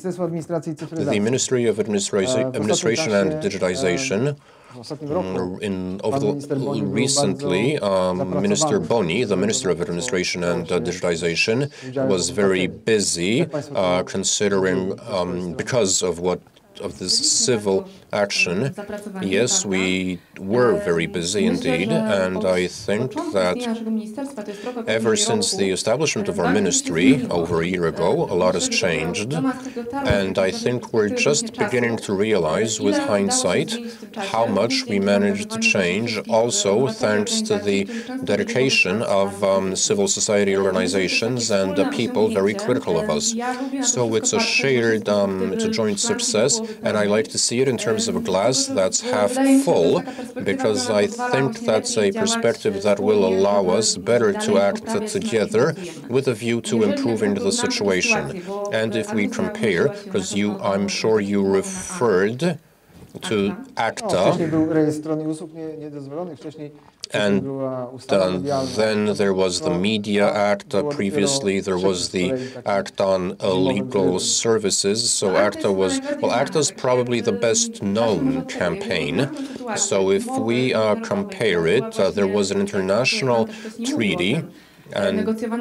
The Ministry of Administration and Digitization recently, Minister Boni, the Minister of Administration and Digitization, was very busy considering because of this civil action. Yes, we were very busy indeed, and I think that ever since the establishment of our ministry over a year ago, a lot has changed, and I think we're just beginning to realize with hindsight how much we managed to change, also thanks to the dedication of civil society organizations and people very critical of us. So it's a shared, it's a joint success, and I like to see it in terms of a glass that's half full, because I think that's a perspective that will allow us better to act together with a view to improving the situation. And if we compare, because I'm sure you referred to ACTA, and then there was the Media Act. Previously, there was the Act on Legal Services. So ACTA is probably the best known campaign. So if we compare it, there was an international treaty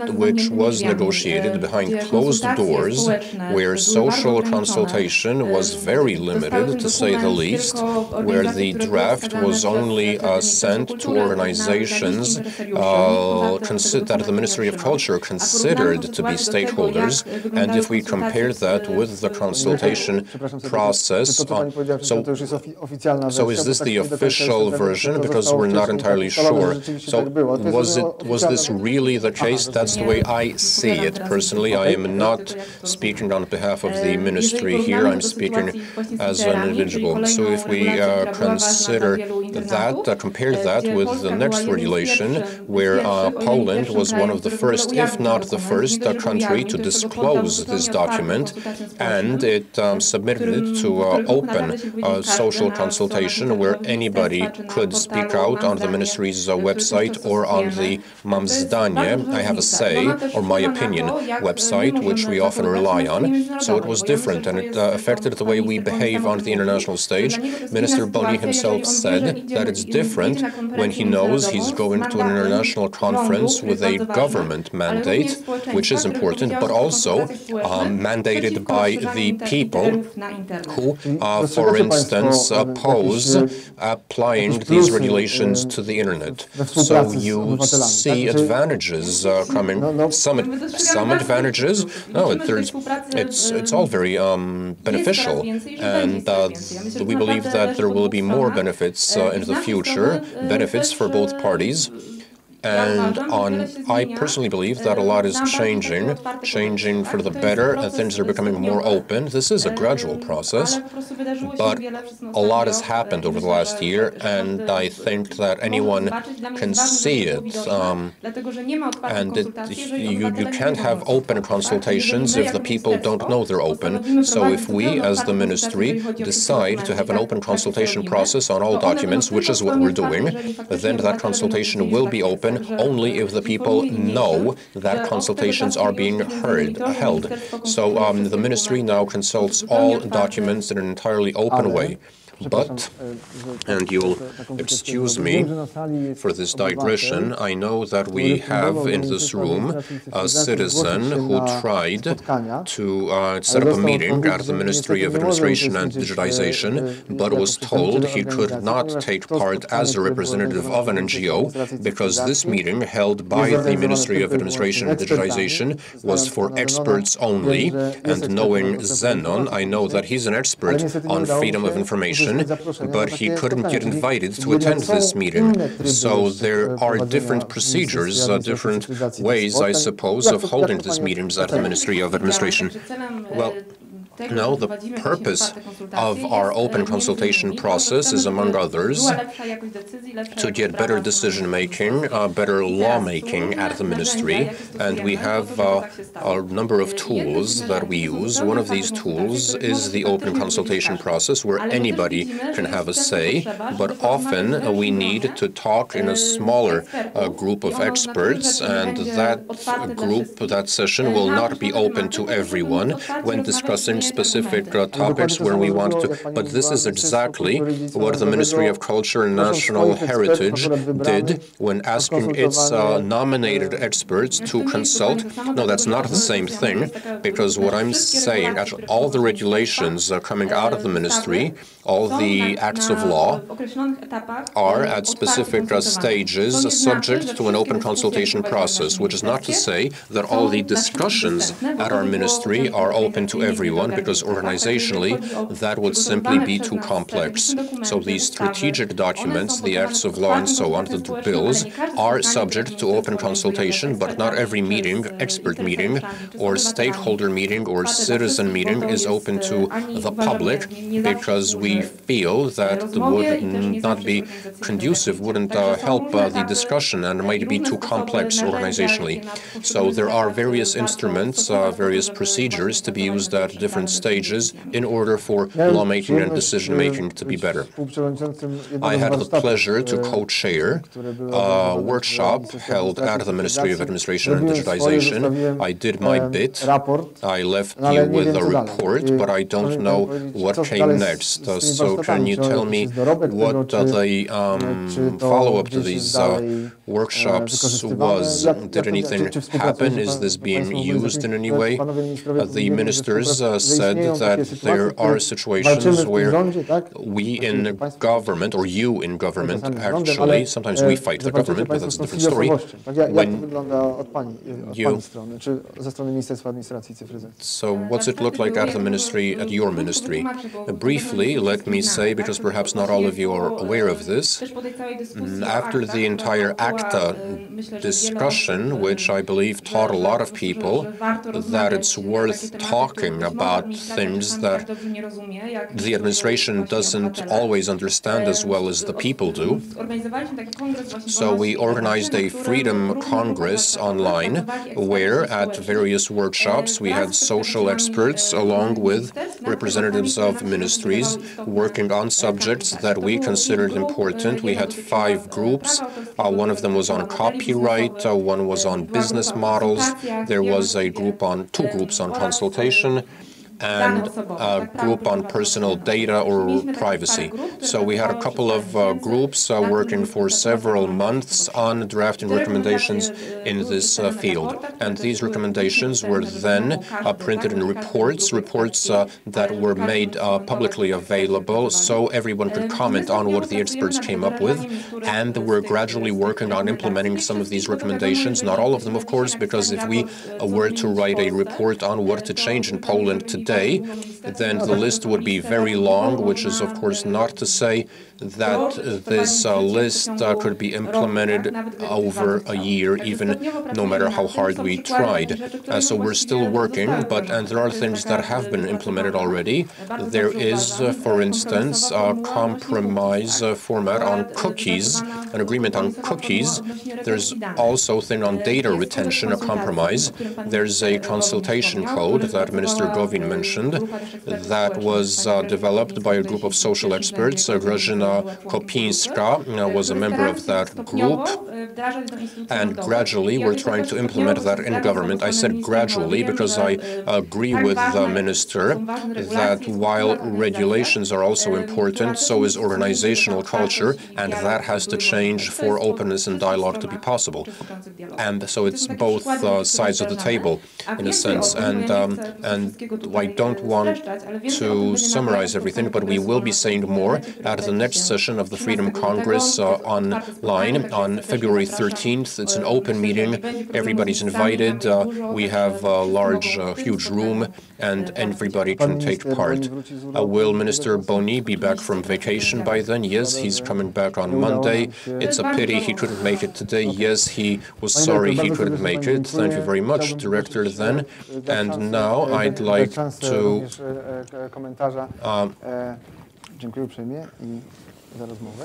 which was negotiated behind closed doors, where social consultation was very limited, to say the least, where the draft was only sent to organizations that the Ministry of Culture considered to be stakeholders. And if we compare that with the consultation process, so is this the official version? Because we're not entirely sure. So was this really the case? That's the way I see it. Personally, I am not speaking on behalf of the ministry here. I'm speaking as an individual. So if we consider that, compare that with the next regulation, where Poland was one of the first, if not the first, country to disclose this document, and it submitted it to open social consultation where anybody could speak out on the ministry's website or on the Mam Zdanie, I have a say, or my opinion website, which we often rely on. So it was different, and it affected the way we behave on the international stage. Minister Boni himself said that it's different when he knows he's going to an international conference with a government mandate, which is important, but also mandated by the people who, for instance, oppose applying these regulations to the internet. So you see advantages coming, some advantages. No, it's all very beneficial, and we believe that there will be more benefits in the future, benefits for both parties. And I personally believe that a lot is changing for the better, and things are becoming more open. This is a gradual process, but a lot has happened over the last year, and I think that anyone can see it. And you can't have open consultations if the people don't know they're open. So if we, as the ministry, decide to have an open consultation process on all documents, which is what we're doing, then that consultation will be open only if the people know that consultations are being held. So the ministry now consults all documents in an entirely open way. But, and you'll excuse me for this digression, I know that we have in this room a citizen who tried to set up a meeting at the Ministry of Administration and Digitization, but was told he could not take part as a representative of an NGO because this meeting held by the Ministry of Administration and Digitization was for experts only. And knowing Zenon, I know that he's an expert on freedom of information, but he couldn't get invited to attend this meeting. So there are different procedures, different ways, I suppose, of holding these meetings at the Ministry of Administration. Well, no, the purpose of our open consultation process is, among others, to get better decision-making, better lawmaking at the ministry, and we have a number of tools that we use. One of these tools is the open consultation process, where anybody can have a say, but often we need to talk in a smaller group of experts, and that group, that session, will not be open to everyone when discussing specific topics where we want to, but this is exactly what the Ministry of Culture and National Heritage did when asking its nominated experts to consult. No, that's not the same thing, because what I'm saying, actually, all the regulations coming out of the ministry, all the acts of law are at specific stages subject to an open consultation process, which is not to say that all the discussions at our ministry are open to everyone, because organizationally that would simply be too complex. So these strategic documents, the acts of law and so on, the bills, are subject to open consultation, but not every meeting, expert meeting, or stakeholder meeting, or citizen meeting is open to the public, because we feel that it would not be conducive, wouldn't help the discussion, and might be too complex organizationally. So there are various instruments, various procedures to be used at different stages in order for lawmaking and decision-making to be better. I had the pleasure to co-chair a workshop held at the Ministry of Administration and Digitization. I did my bit. I left you with a report, but I don't know what came next. So can you tell me what the follow-up to these workshops was? Did anything happen? Is this being used in any way? The ministers said that there are situations where we in government, or you in government, actually, sometimes we fight the government, but that's a different story. So what's it look like at the ministry, at your ministry? Briefly, let me say, because perhaps not all of you are aware of this, after the entire ACTA discussion, which I believe taught a lot of people that it's worth talking about things that the administration doesn't always understand as well as the people do. So we organized a Freedom Congress online, where at various workshops we had social experts along with representatives of ministries working on subjects that we considered important. We had 5 groups. One of them was on copyright, one was on business models, there was a group on, 2 groups on consultation, and a group on personal data or privacy. So we had a couple of groups working for several months on drafting recommendations in this field. And these recommendations were then printed in reports that were made publicly available, so everyone could comment on what the experts came up with. And we're gradually working on implementing some of these recommendations, not all of them, of course, because if we were to write a report on what to change in Poland today, then the list would be very long, which is, of course, not to say that this list could be implemented over a year, even no matter how hard we tried. So we're still working, and there are things that have been implemented already. There is, for instance, a compromise format on cookies, an agreement on cookies. There's also a thing on data retention, a compromise. There's a consultation code that Minister Gowin mentioned that was developed by a group of social experts. Grażyna Kopińska was a member of that group, and gradually we're trying to implement that in government. I said gradually because I agree with the minister that while regulations are also important, so is organizational culture, and that has to change for openness and dialogue to be possible. And so it's both sides of the table, in a sense. And I don't want to summarize everything, but we will be saying more at the next session of the Freedom Congress online on February 13th. It's an open meeting. Everybody's invited. We have a large, huge room, and everybody can take part. Will Minister Boni be back from vacation by then? Yes, he's coming back on Monday. It's a pity he couldn't make it today. Yes, he was sorry he couldn't make it. Thank you very much, Director, then. And now I'd like to... Dziękuję uprzejmie i za rozmowę.